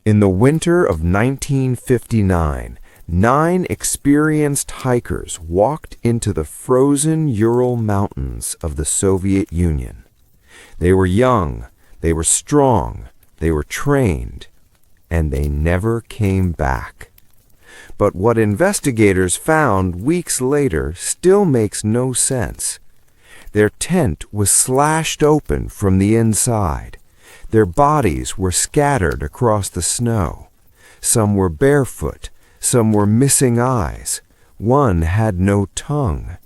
In the winter of 1959, 9 experienced hikers walked into the frozen Ural Mountains of the Soviet Union. They were young, they were strong, they were trained, and they never came back. But what investigators found weeks later still makes no sense. Their tent was slashed open from the inside. Their bodies were scattered across the snow. Some were barefoot, some were missing eyes. One had no tongue.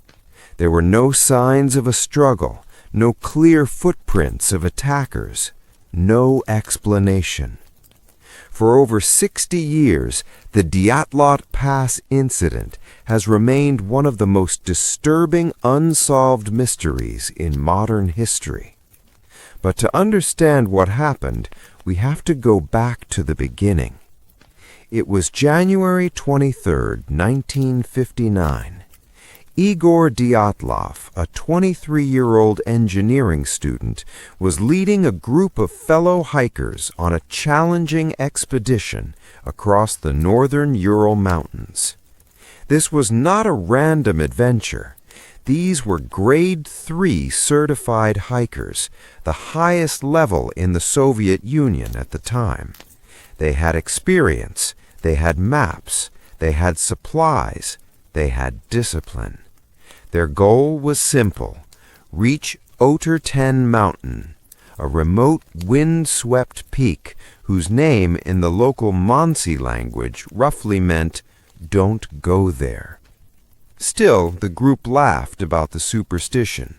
There were no signs of a struggle, no clear footprints of attackers, no explanation. For over 60 years, the Dyatlov Pass Incident has remained one of the most disturbing unsolved mysteries in modern history. But to understand what happened, we have to go back to the beginning. It was January 23, 1959. Igor Dyatlov, a 23-year-old engineering student, was leading a group of fellow hikers on a challenging expedition across the northern Ural Mountains. This was not a random adventure. These were Grade 3 certified hikers, the highest level in the Soviet Union at the time. They had experience, they had maps, they had supplies, they had discipline. Their goal was simple: reach Oterten Mountain, a remote wind-swept peak whose name in the local Mansi language roughly meant, "Don't go there." Still, the group laughed about the superstition.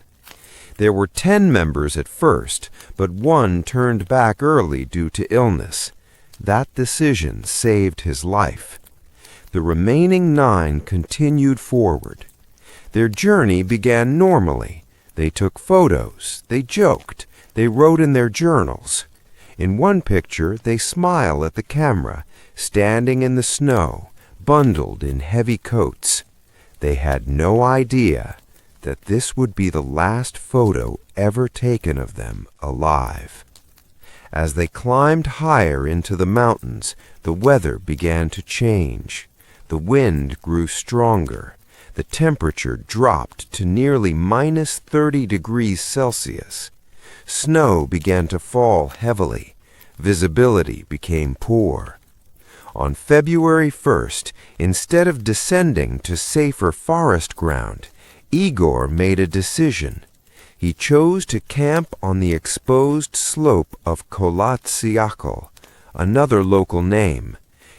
There were 10 members at first, but one turned back early due to illness. That decision saved his life. The remaining 9 continued forward. Their journey began normally. They took photos, they joked, they wrote in their journals. In one picture, they smile at the camera, standing in the snow, bundled in heavy coats. They had no idea that this would be the last photo ever taken of them alive. As they climbed higher into the mountains, the weather began to change. The wind grew stronger. The temperature dropped to nearly minus 30 degrees Celsius. Snow began to fall heavily. Visibility became poor. On February 1st, instead of descending to safer forest ground, Igor made a decision. He chose to camp on the exposed slope of Kolatsiakal, another local name.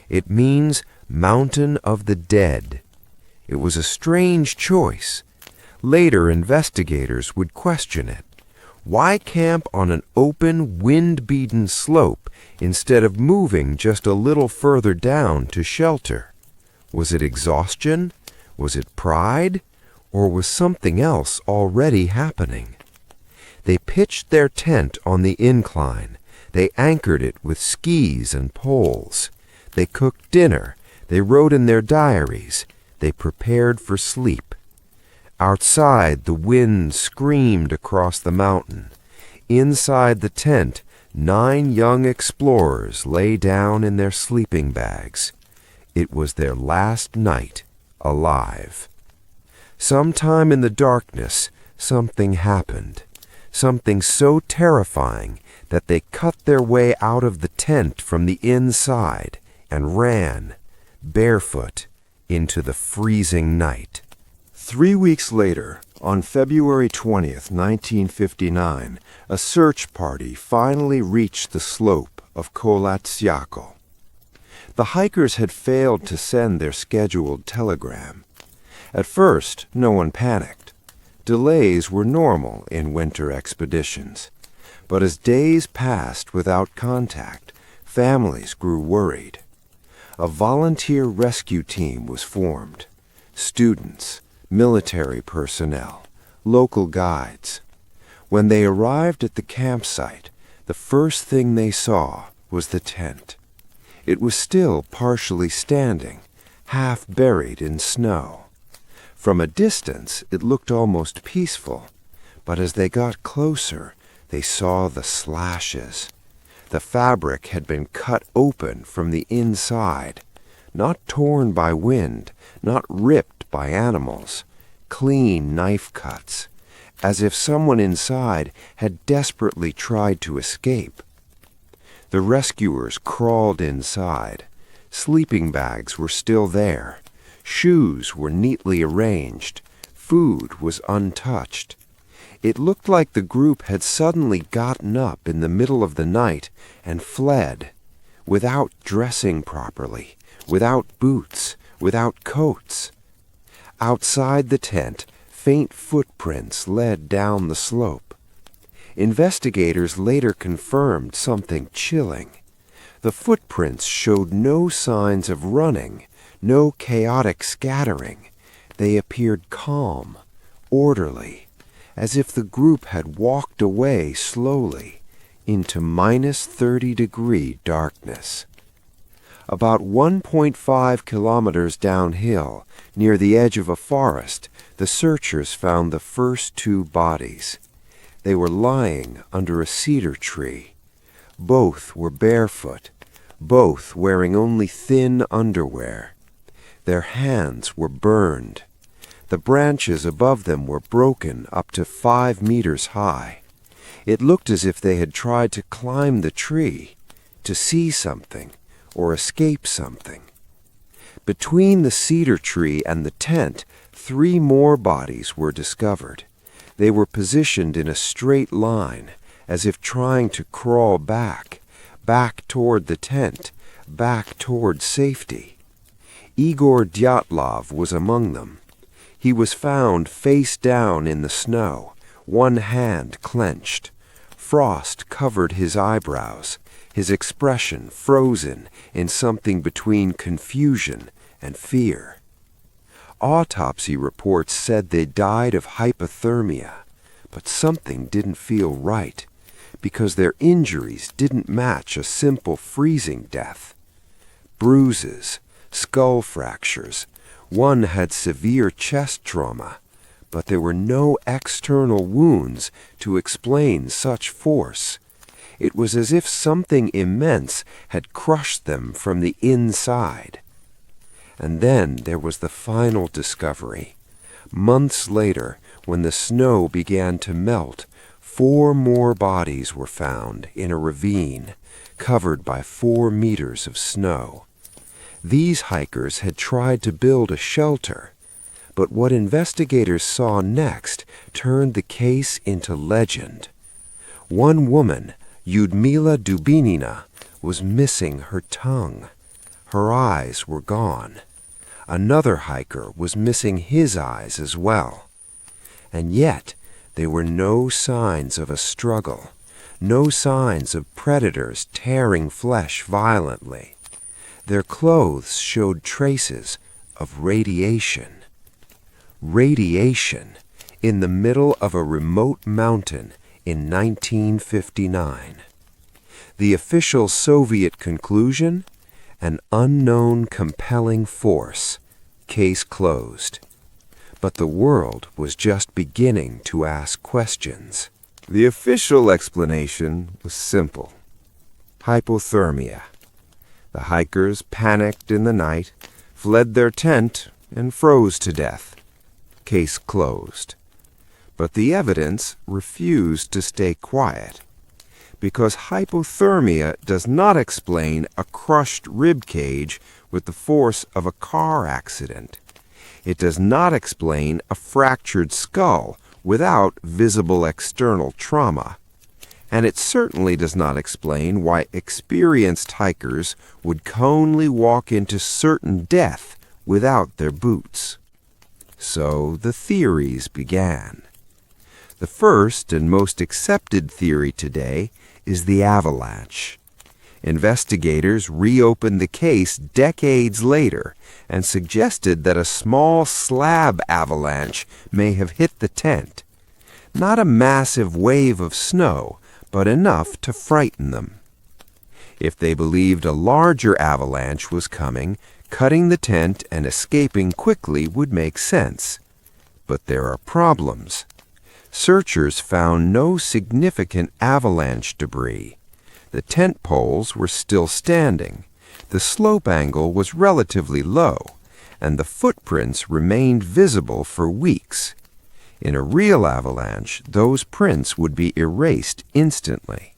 It means Mountain of the Dead. It was a strange choice. Later investigators would question it. Why camp on an open, wind-beaten slope instead of moving just a little further down to shelter? Was it exhaustion? Was it pride? Or was something else already happening? They pitched their tent on the incline. They anchored it with skis and poles. They cooked dinner. They wrote in their diaries. They prepared for sleep. Outside, the wind screamed across the mountain. Inside the tent, 9 young explorers lay down in their sleeping bags. It was their last night alive. Sometime in the darkness, something happened. Something so terrifying that they cut their way out of the tent from the inside and ran, barefoot, into the freezing night. 3 weeks later, on February 20th, 1959, a search party finally reached the slope of Kolatsiakal. The hikers had failed to send their scheduled telegram. At first, no one panicked. Delays were normal in winter expeditions. But as days passed without contact, families grew worried. A volunteer rescue team was formed. Students, military personnel, local guides. When they arrived at the campsite, the first thing they saw was the tent. It was still partially standing, half buried in snow. From a distance, it looked almost peaceful, but as they got closer, they saw the slashes. The fabric had been cut open from the inside, not torn by wind, not ripped by animals, clean knife cuts, as if someone inside had desperately tried to escape. The rescuers crawled inside. Sleeping bags were still there. Shoes were neatly arranged. Food was untouched. It looked like the group had suddenly gotten up in the middle of the night and fled, without dressing properly, without boots, without coats. Outside the tent, faint footprints led down the slope. Investigators later confirmed something chilling. The footprints showed no signs of running, no chaotic scattering. They appeared calm, orderly, as if the group had walked away slowly into -30-degree darkness. About 1.5 kilometers downhill, near the edge of a forest, the searchers found the first two bodies. They were lying under a cedar tree. Both were barefoot, both wearing only thin underwear. Their hands were burned. The branches above them were broken up to 5 meters high. It looked as if they had tried to climb the tree, to see something, or escape something. Between the cedar tree and the tent, 3 more bodies were discovered. They were positioned in a straight line, as if trying to crawl back toward the tent, back toward safety. Igor Dyatlov was among them. He was found face down in the snow, one hand clenched. Frost covered his eyebrows, his expression frozen in something between confusion and fear. Autopsy reports said they died of hypothermia, but something didn't feel right, because their injuries didn't match a simple freezing death. Bruises, skull fractures. One had severe chest trauma, but there were no external wounds to explain such force. It was as if something immense had crushed them from the inside. And then there was the final discovery. Months later, when the snow began to melt, 4 more bodies were found in a ravine covered by 4 meters of snow. These hikers had tried to build a shelter, but what investigators saw next turned the case into legend. One woman, Lyudmila Dubinina, was missing her tongue. Her eyes were gone. Another hiker was missing his eyes as well. And yet, there were no signs of a struggle, no signs of predators tearing flesh violently. Their clothes showed traces of radiation. Radiation in the middle of a remote mountain in 1959. The official Soviet conclusion? An unknown compelling force. Case closed. But the world was just beginning to ask questions. The official explanation was simple. Hypothermia. The hikers panicked in the night, fled their tent, and froze to death. Case closed. But the evidence refused to stay quiet, because hypothermia does not explain a crushed rib cage with the force of a car accident. It does not explain a fractured skull without visible external trauma. And it certainly does not explain why experienced hikers would calmly walk into certain death without their boots. So the theories began. The first and most accepted theory today is the avalanche. Investigators reopened the case decades later and suggested that a small slab avalanche may have hit the tent. Not a massive wave of snow, but enough to frighten them. If they believed a larger avalanche was coming, cutting the tent and escaping quickly would make sense. But there are problems. Searchers found no significant avalanche debris. The tent poles were still standing. The slope angle was relatively low, and the footprints remained visible for weeks. In a real avalanche, those prints would be erased instantly.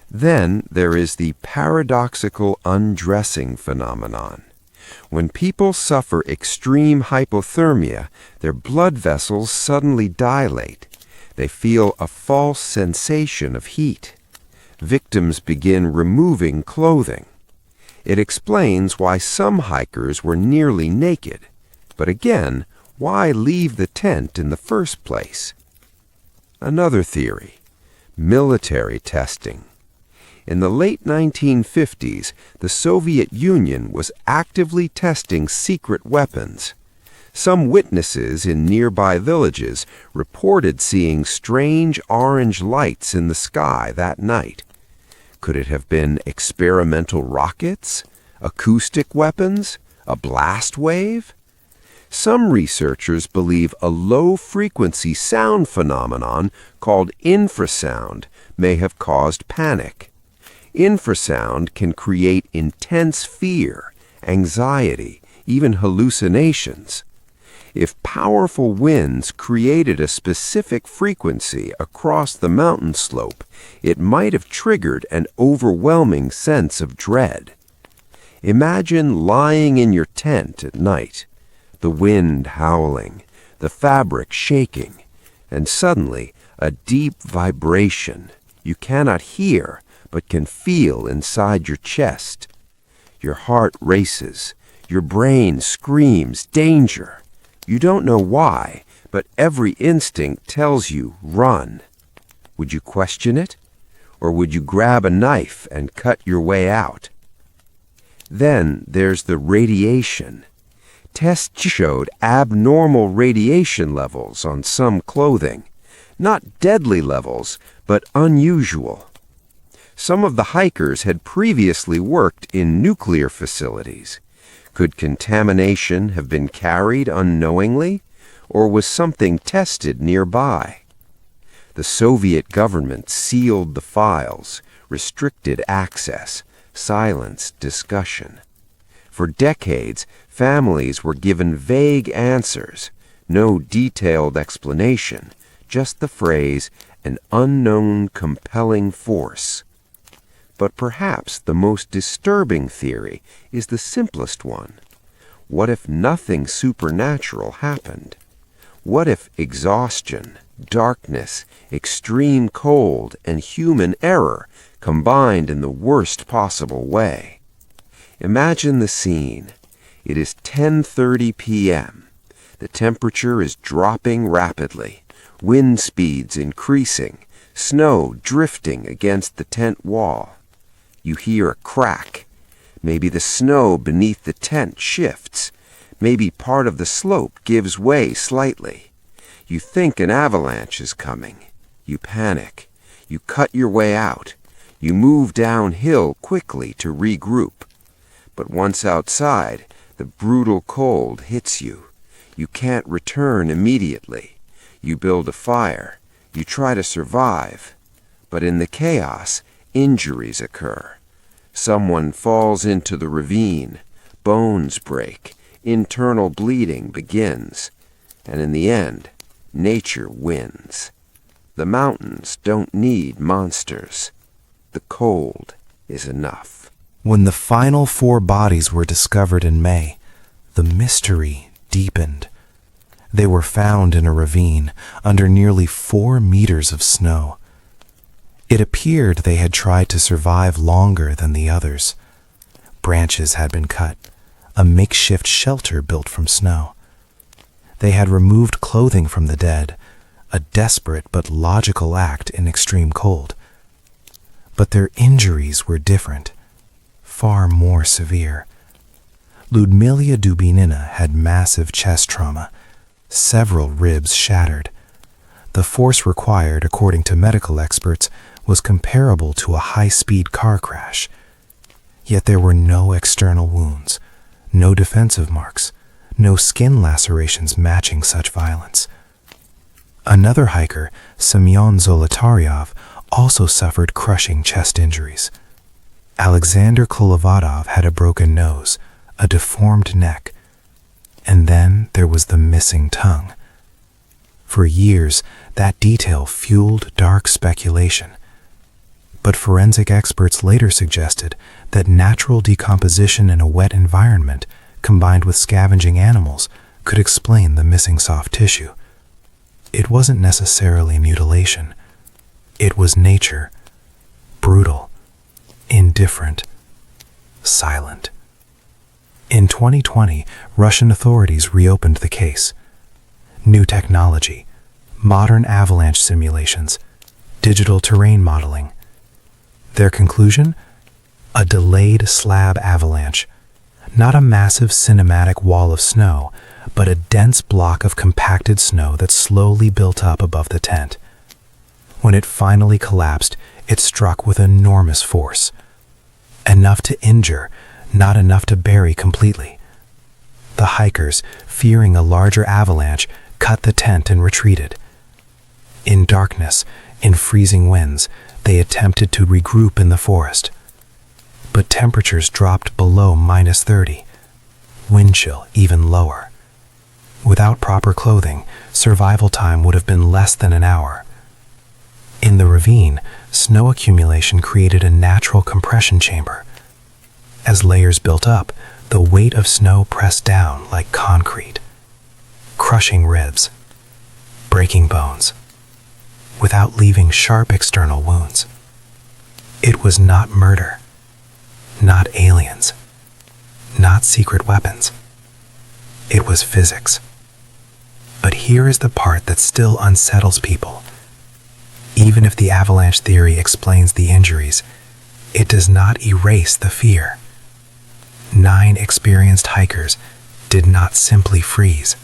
Then there is the paradoxical undressing phenomenon. When people suffer extreme hypothermia, their blood vessels suddenly dilate. They feel a false sensation of heat. Victims begin removing clothing. It explains why some hikers were nearly naked. But again, why leave the tent in the first place? Another theory: military testing. In the late 1950s, the Soviet Union was actively testing secret weapons. Some witnesses in nearby villages reported seeing strange orange lights in the sky that night. Could it have been experimental rockets, acoustic weapons, a blast wave? Some researchers believe a low-frequency sound phenomenon called infrasound may have caused panic. Infrasound can create intense fear, anxiety, even hallucinations. If powerful winds created a specific frequency across the mountain slope, it might have triggered an overwhelming sense of dread. Imagine lying in your tent at night, the wind howling, the fabric shaking, and suddenly a deep vibration you cannot hear but can feel inside your chest. Your heart races, your brain screams danger. You don't know why, but every instinct tells you run. Would you question it? Or would you grab a knife and cut your way out? Then there's the radiation. Tests showed abnormal radiation levels on some clothing. Not deadly levels, but unusual. Some of the hikers had previously worked in nuclear facilities. Could contamination have been carried unknowingly, or was something tested nearby? The Soviet government sealed the files, restricted access, silenced discussion. For decades, families were given vague answers, no detailed explanation, just the phrase, an unknown compelling force. But perhaps the most disturbing theory is the simplest one. What if nothing supernatural happened? What if exhaustion, darkness, extreme cold, and human error combined in the worst possible way? Imagine the scene. It is 10:30 p.m. The temperature is dropping rapidly, wind speeds increasing, snow drifting against the tent wall. You hear a crack. Maybe the snow beneath the tent shifts. Maybe part of the slope gives way slightly. You think an avalanche is coming. You panic. You cut your way out. You move downhill quickly to regroup. But once outside, the brutal cold hits you. You can't return immediately. You build a fire. You try to survive. But in the chaos, injuries occur. Someone falls into the ravine, bones break, internal bleeding begins, and in the end, nature wins. The mountains don't need monsters. The cold is enough. When the final 4 bodies were discovered in May, the mystery deepened. They were found in a ravine under nearly 4 meters of snow. It appeared they had tried to survive longer than the others. Branches had been cut, a makeshift shelter built from snow. They had removed clothing from the dead, a desperate but logical act in extreme cold. But their injuries were different, far more severe. Ludmila Dubinina had massive chest trauma, several ribs shattered. The force required, according to medical experts, was comparable to a high-speed car crash. Yet there were no external wounds, no defensive marks, no skin lacerations matching such violence. Another hiker, Semyon Zolotaryov, also suffered crushing chest injuries. Alexander Kolevatov had a broken nose, a deformed neck, and then there was the missing tongue. For years, that detail fueled dark speculation. But forensic experts later suggested that natural decomposition in a wet environment, combined with scavenging animals, could explain the missing soft tissue. It wasn't necessarily mutilation. It was nature, brutal, indifferent, silent. In 2020, Russian authorities reopened the case. New technology, modern avalanche simulations, digital terrain modeling. Their conclusion? A delayed slab avalanche. Not a massive cinematic wall of snow, but a dense block of compacted snow that slowly built up above the tent. When it finally collapsed, it struck with enormous force. Enough to injure, not enough to bury completely. The hikers, fearing a larger avalanche, cut the tent and retreated. In darkness, in freezing winds, they attempted to regroup in the forest. But temperatures dropped below -30, wind chill even lower. Without proper clothing, survival time would have been less than an hour. In the ravine, snow accumulation created a natural compression chamber. As layers built up, the weight of snow pressed down like concrete, crushing ribs, breaking bones, without leaving sharp external wounds. It was not murder, not aliens, not secret weapons. It was physics. But here is the part that still unsettles people. Even if the avalanche theory explains the injuries, it does not erase the fear. 9 experienced hikers did not simply freeze.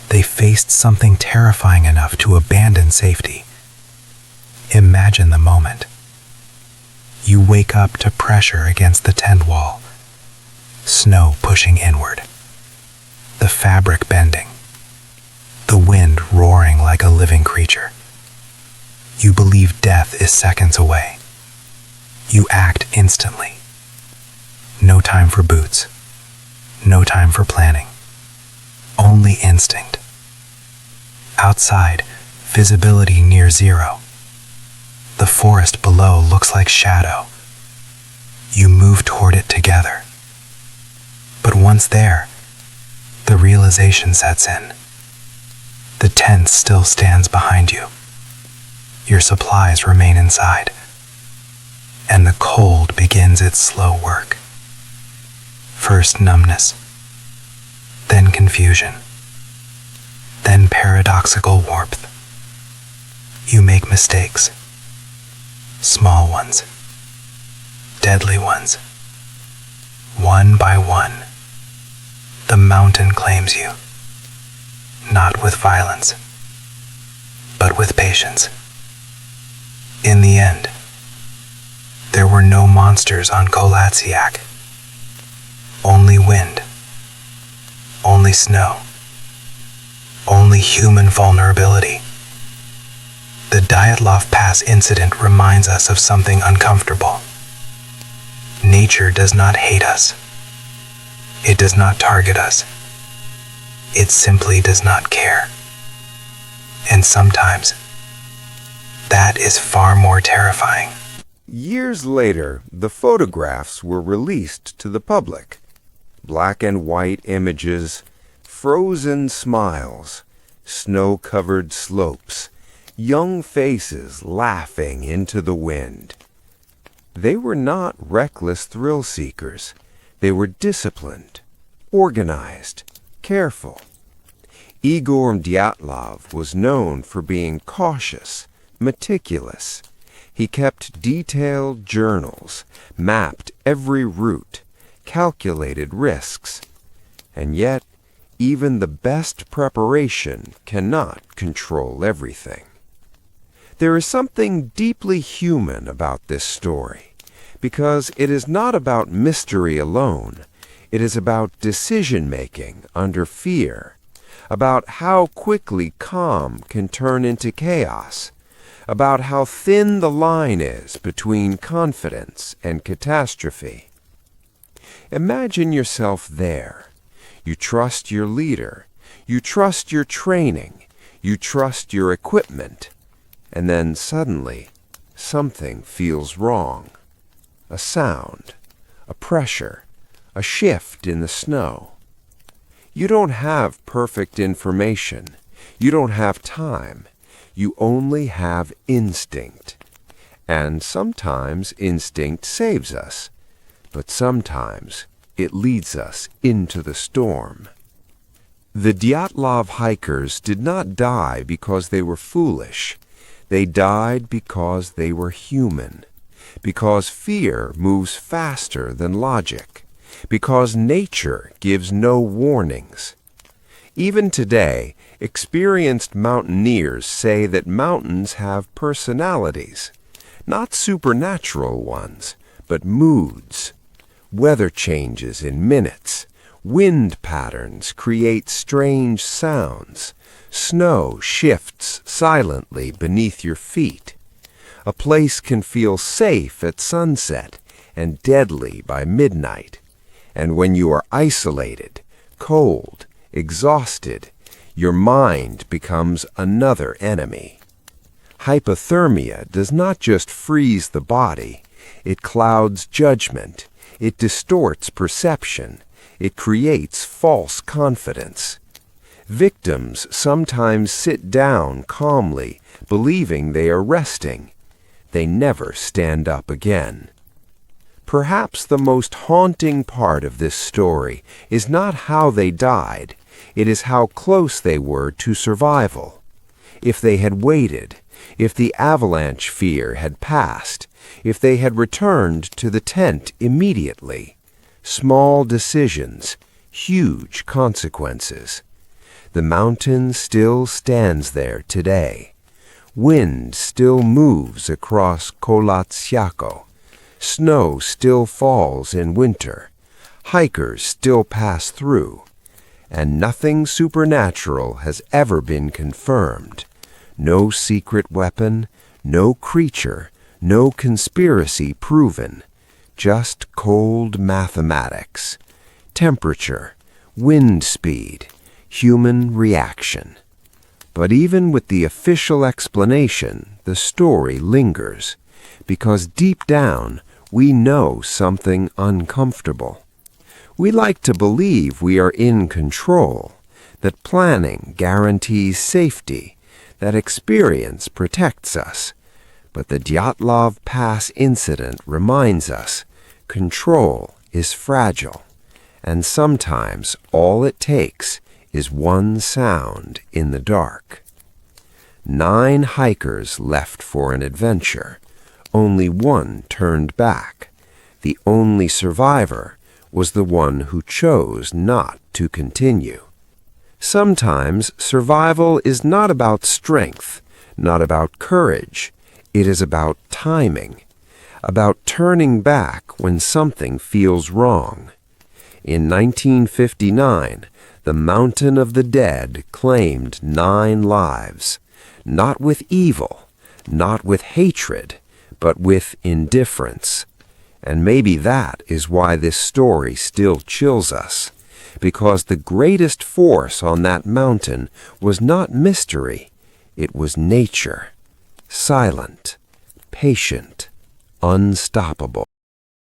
They faced something terrifying enough to abandon safety. Imagine the moment. You wake up to pressure against the tent wall, snow pushing inward, the fabric bending, the wind roaring like a living creature. You believe death is seconds away. You act instantly. No time for boots. No time for planning. Only instinct. Outside, visibility near zero. The forest below looks like shadow. You move toward it together. But once there, the realization sets in. The tent still stands behind you. Your supplies remain inside. And the cold begins its slow work. First numbness, then confusion, then paradoxical warmth. You make mistakes. Small ones, deadly ones. One by one, the mountain claims you, not with violence, but with patience. In the end, there were no monsters on Kolatsiak. Only wind, only snow, only human vulnerability. The Dyatlov Pass Incident reminds us of something uncomfortable. Nature does not hate us. It does not target us. It simply does not care. And sometimes, that is far more terrifying. Years later, the photographs were released to the public. Black and white images, frozen smiles, snow-covered slopes, young faces laughing into the wind. They were not reckless thrill-seekers. They were disciplined, organized, careful. Igor Dyatlov was known for being cautious, meticulous. He kept detailed journals, mapped every route, calculated risks. And yet, even the best preparation cannot control everything. There is something deeply human about this story, because it is not about mystery alone. It is about decision-making under fear, about how quickly calm can turn into chaos, about how thin the line is between confidence and catastrophe. Imagine yourself there. You trust your leader. You trust your training. You trust your equipment. And then suddenly, something feels wrong. A sound, a pressure, a shift in the snow. You don't have perfect information. You don't have time. You only have instinct. And sometimes instinct saves us, but sometimes it leads us into the storm. The Dyatlov hikers did not die because they were foolish. They died because they were human, because fear moves faster than logic, because nature gives no warnings. Even today, experienced mountaineers say that mountains have personalities, not supernatural ones, but moods. Weather changes in minutes. Wind patterns create strange sounds. Snow shifts silently beneath your feet. A place can feel safe at sunset and deadly by midnight. And when you are isolated, cold, exhausted, your mind becomes another enemy. Hypothermia does not just freeze the body. It clouds judgment. It distorts perception. It creates false confidence. Victims sometimes sit down calmly, believing they are resting. They never stand up again. Perhaps the most haunting part of this story is not how they died. It is how close they were to survival. If they had waited, if the avalanche fear had passed, if they had returned to the tent immediately. Small decisions, huge consequences. The mountain still stands there today. Wind still moves across Kolatsiako. Snow still falls in winter. Hikers still pass through. And nothing supernatural has ever been confirmed. No secret weapon, no creature, no conspiracy proven. Just cold mathematics. Temperature, wind speed, human reaction. But even with the official explanation, the story lingers, because deep down we know something uncomfortable. We like to believe we are in control, that planning guarantees safety, that experience protects us. But the Dyatlov Pass Incident reminds us control is fragile, and sometimes all it takes is one sound in the dark. 9 hikers left for an adventure. Only one turned back. The only survivor was the one who chose not to continue. Sometimes survival is not about strength, not about courage. It is about timing, about turning back when something feels wrong. In 1959, the Mountain of the Dead claimed 9 lives, not with evil, not with hatred, but with indifference. And maybe that is why this story still chills us, because the greatest force on that mountain was not mystery, it was nature. Silent, patient, unstoppable.